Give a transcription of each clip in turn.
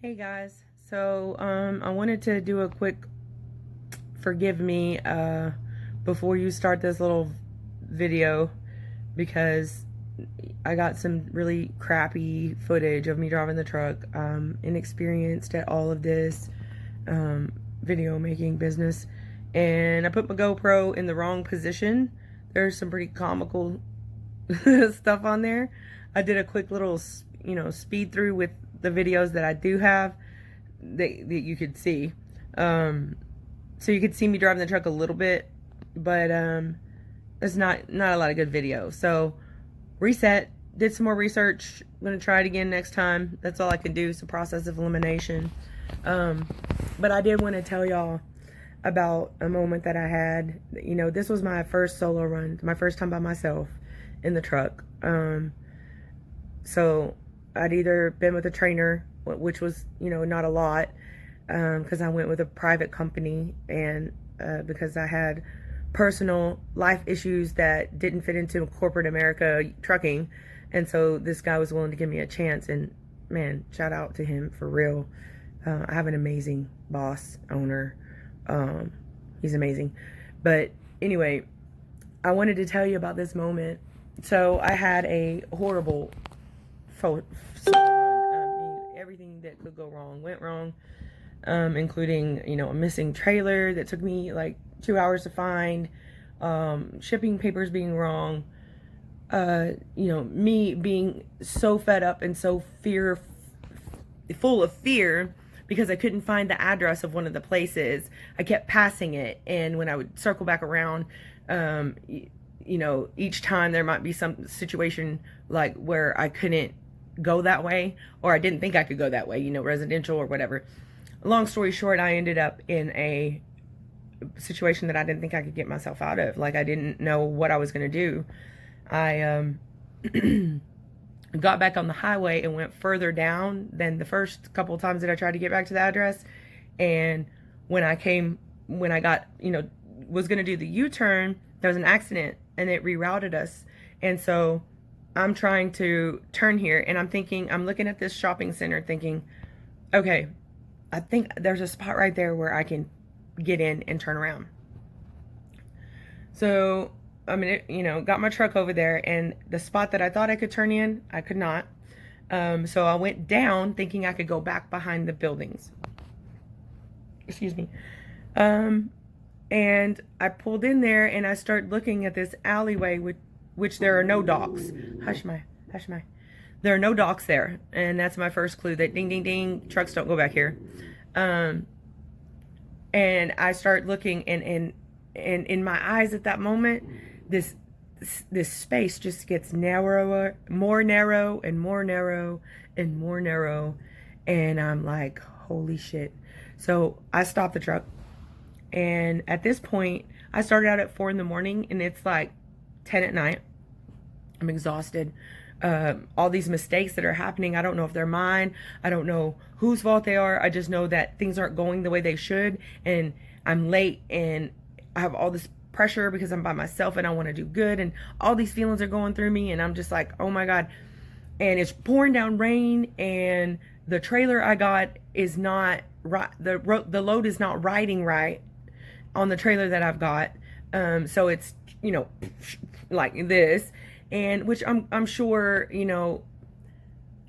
Hey guys, so I wanted to do a quick forgive me before you start this little video because I got some really crappy footage of me driving the truck. Inexperienced at all of this video making business, and I put my GoPro in the wrong position. There's some pretty comical stuff on there. I did a quick little speed through with the videos that I do have that you could see. So you could see me driving the truck a little bit, but it's not a lot of good video. So reset, did some more research. I'm gonna try it again next time. That's all I can do. It's a process of elimination. But I did want to tell y'all about a moment that I had. This was my first solo run, my first time by myself in the truck. So I'd either been with a trainer, which was, not a lot, because I went with a private company, and because I had personal life issues that didn't fit into corporate America trucking. And so this guy was willing to give me a chance, and man, shout out to him for real. I have an amazing boss, owner. He's amazing. But anyway, I wanted to tell you about this moment. So I had a horrible everything that could go wrong went wrong, including a missing trailer that took me like 2 hours to find, shipping papers being wrong, me being so fed up and so full of fear because I couldn't find the address of one of the places. I kept passing it, and when I would circle back around, each time there might be some situation like where I couldn't go that way, or I didn't think I could go that way, residential or whatever. Long story short, I ended up in a situation that I didn't think I could get myself out of. Like, I didn't know what I was going to do. I got back on the highway and went further down than the first couple of times that I tried to get back to the address. And when I got, was going to do the U-turn, there was an accident and it rerouted us. And so I'm trying to turn here, and I'm looking at this shopping center thinking, okay, I think there's a spot right there where I can get in and turn around. So, got my truck over there, and the spot that I thought I could turn in, I could not. So I went down thinking I could go back behind the buildings. Excuse me. And I pulled in there, and I started looking at this alleyway which there are no docks. Hush my. There are no docks there, and that's my first clue that ding, ding, ding, trucks don't go back here. And I start looking, and in my eyes at that moment, this space just gets narrower, more narrow, and more narrow, and more narrow, and I'm like, holy shit. So I stopped the truck, and at this point, I started out at 4 in the morning, and it's like 10 at night. I'm exhausted. All these mistakes that are happening, I don't know if they're mine. I don't know whose fault they are. I just know that things aren't going the way they should, and I'm late, and I have all this pressure because I'm by myself and I want to do good, and all these feelings are going through me, and I'm just like, oh my God. And it's pouring down rain, and the trailer I got is not right. The load is not riding right on the trailer that I've got. So it's, like this. And which I'm sure,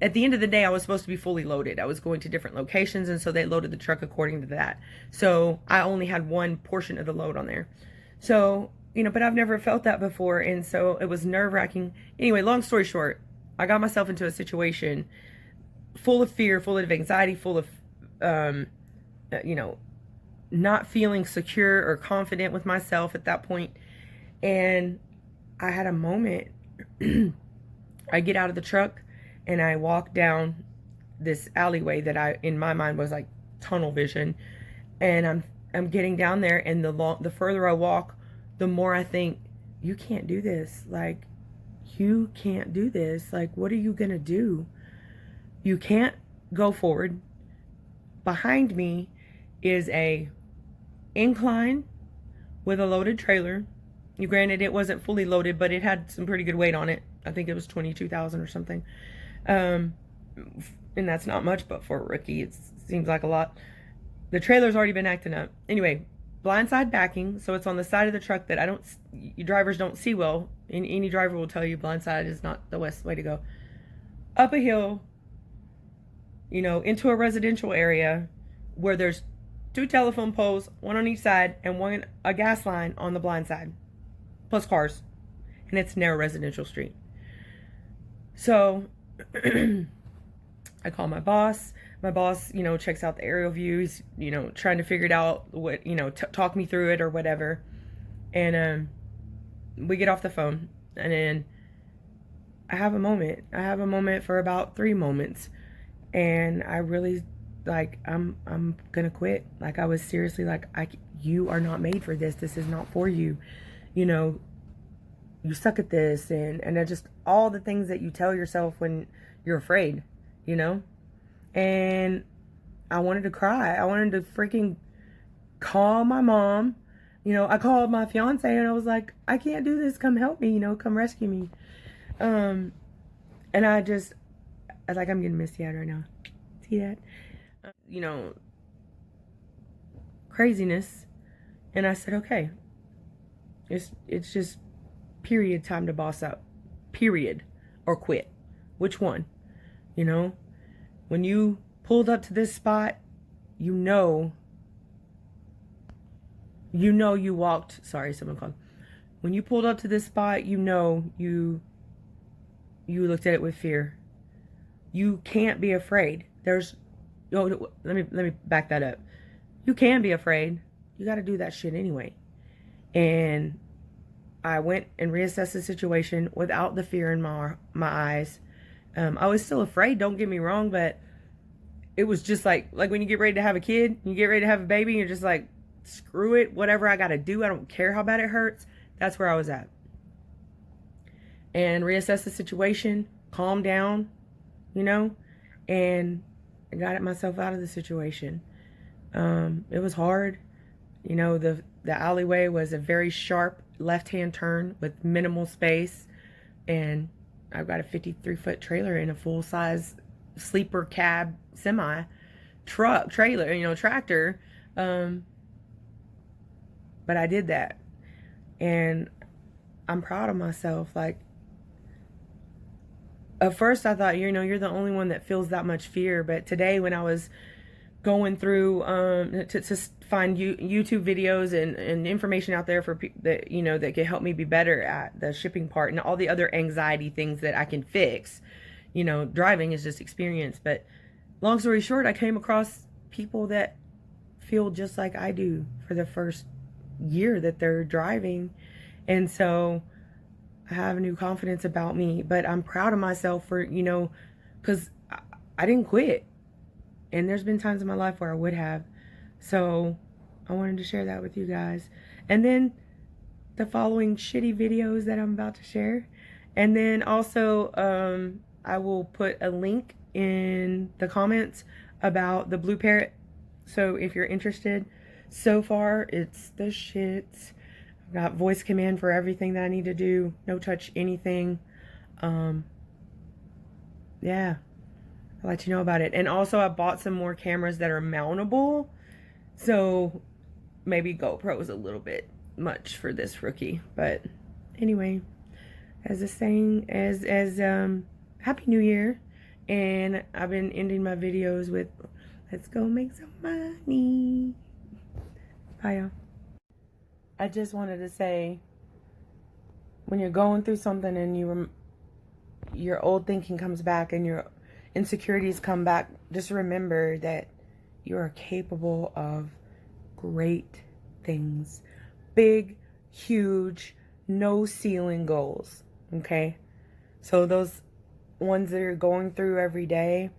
at the end of the day, I was supposed to be fully loaded. I was going to different locations, and so they loaded the truck according to that. So I only had one portion of the load on there. So, but I've never felt that before, and so it was nerve-wracking. Anyway, long story short, I got myself into a situation full of fear, full of anxiety, full of, not feeling secure or confident with myself at that point. And I had a moment. I get out of the truck and I walk down this alleyway that in my mind was like tunnel vision, and I'm getting down there, and the further I walk, the more I think, you can't do this. Like, you can't do this. Like, what are you gonna do? You can't go forward. Behind me is a incline with a loaded trailer. Granted, it wasn't fully loaded, but it had some pretty good weight on it. I think it was 22,000 or something. And that's not much, but for a rookie, it seems like a lot. The trailer's already been acting up. Anyway, blindside backing, so it's on the side of the truck that you drivers don't see well. And any driver will tell you blindside is not the best way to go. Up a hill, you know, into a residential area where there's 2 telephone poles, one on each side, and a gas line on the blind side, plus cars. And it's a narrow residential street. So I call my boss. My boss, you know, checks out the aerial views, you know, trying to figure it out, what, you know, talk me through it or whatever. And we get off the phone, and then I have a moment. I have a moment for about 3 moments, and I really, like, I'm gonna quit. Like, I was seriously like, you are not made for this. This is not for you. You know, you suck at this, and just all the things that you tell yourself when you're afraid, you know. And I wanted to cry. I wanted to freaking call my mom. You know, I called my fiance, and I was like, I can't do this. Come help me, you know, come rescue me. And I was like, I'm getting misty eyed right now. See that? You know, craziness. And I said, okay, it's just period time to boss up. Period. Or quit. Which one? You know? When you pulled up to this spot, you know you walked, sorry, someone called. When you pulled up to this spot, you know you looked at it with fear. You can't be afraid. Let me back that up. You can be afraid. You got to do that shit anyway. And I went and reassessed the situation without the fear in my eyes. I was still afraid, don't get me wrong, but it was just like when you get ready to have a kid, you get ready to have a baby, and you're just like, screw it, whatever I gotta do, I don't care how bad it hurts. That's where I was at. And reassess the situation, calm down, you know, and I got myself out of the situation. It was hard. You know, the alleyway was a very sharp left-hand turn with minimal space, and I've got a 53-foot trailer in a full-size sleeper cab semi truck trailer, you know, tractor. But I did that, and I'm proud of myself. Like, at first I thought, you know, you're the only one that feels that much fear. But today, when I was going through to find YouTube videos and information out there for that, you know, that can help me be better at the shipping part and all the other anxiety things that I can fix. You know, driving is just experience. But long story short, I came across people that feel just like I do for the first year that they're driving. And so I have a new confidence about me, but I'm proud of myself for, you know, because I didn't quit. And there's been times in my life where I would have. So I wanted to share that with you guys. And then the following shitty videos that I'm about to share. And then also, I will put a link in the comments about the Blue Parrot. So if you're interested, so far it's the shit. I've got voice command for everything that I need to do. No touch anything. Yeah. I'll let you know about it. And also I bought some more cameras that are mountable. So maybe GoPro is a little bit much for this rookie. But anyway, as a saying, Happy New Year. And I've been ending my videos with, let's go make some money. Bye, y'all. I just wanted to say, when you're going through something and your old thinking comes back and your insecurities come back, just remember that you are capable of great things. Big, huge, no ceiling goals. Okay? So those ones that you're going through every day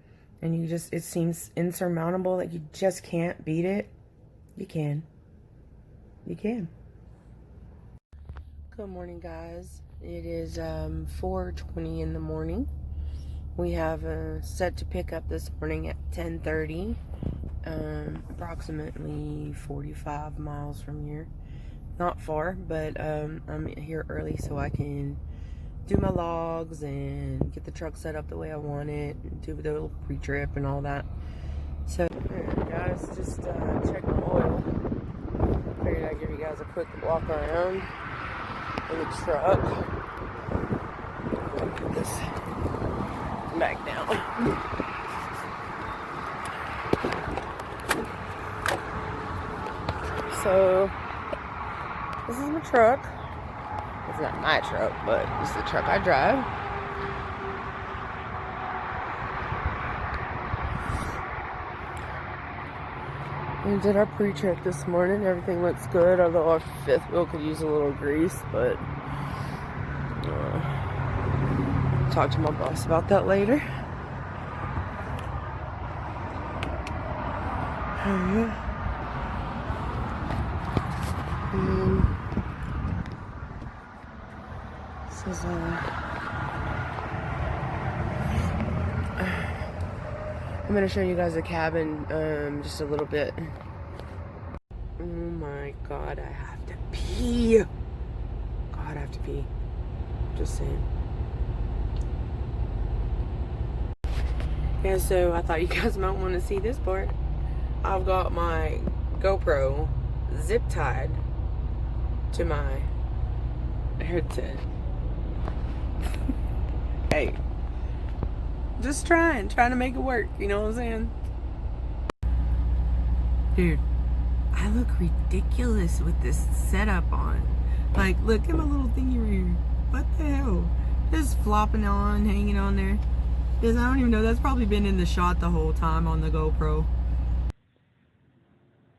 and it seems insurmountable, that you just can't beat it, you can. You can. Good morning, guys. It is 4:20 in the morning. We have set to pick up this morning at 10:30, approximately 45 miles from here. Not far, but I'm here early so I can do my logs and get the truck set up the way I want it, and do the little pre-trip and all that. So, alright guys, just check my oil. Figured I'd give you guys a quick walk around in the truck. Put this back down. So, this is my truck. It's not my truck, but it's the truck I drive. We did our pre-check this morning. Everything looks good, although our fifth wheel could use a little grease, but talk to my boss about that later. This is I'm gonna show you guys the cabin just a little bit. Oh my god, I have to pee. God, I have to pee. Just saying. Yeah, so I thought you guys might want to see this part. I've got my GoPro zip tied to my headset. Hey, just trying to make it work, you know what I'm saying? Dude, I look ridiculous with this setup on. Like, look at my little thingy right here. What the hell? Just flopping on, hanging on there. Because I don't even know, that's probably been in the shot the whole time on the GoPro.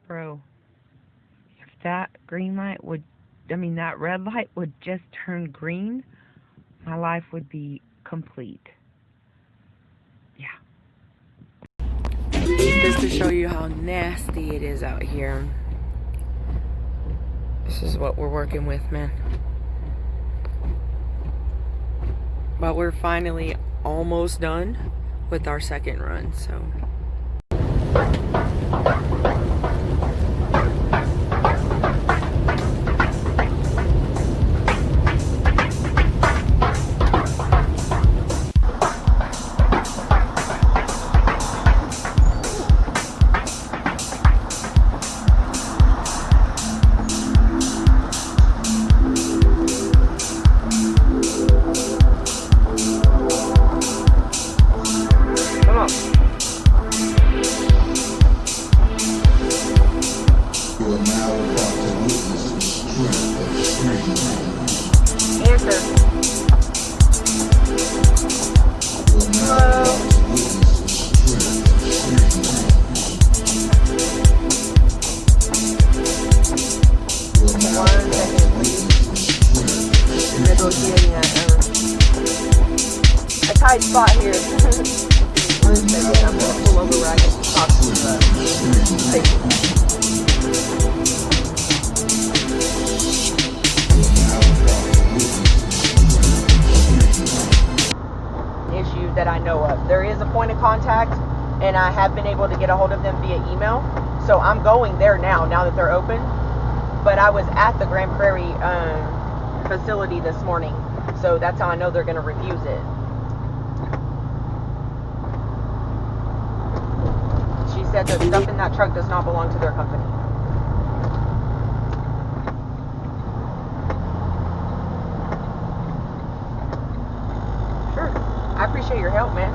Bro, if that green light would, that red light would just turn green, my life would be complete. Yeah. Just to show you how nasty it is out here. This is what we're working with, man. But we're finally almost done with our second run, so. A tight spot here. One second, I'm gonna pull over where I can talk to the patient. Issue that I know of. There is a point of contact, and I have been able to get a hold of them via email. So I'm going there now that they're open. But I was at the Grand Prairie facility this morning, so that's how I know they're going to refuse it. She said the stuff in that truck does not belong to their company. Sure. I appreciate your help, man.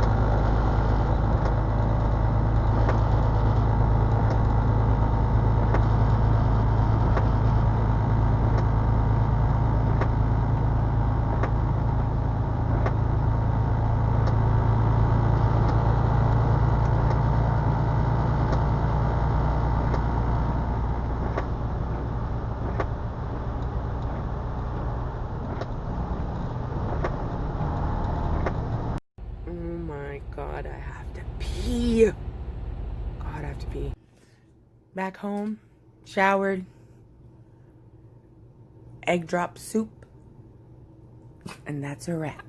God, I have to pee. God, I have to pee. Back home, showered, egg drop soup, and that's a wrap.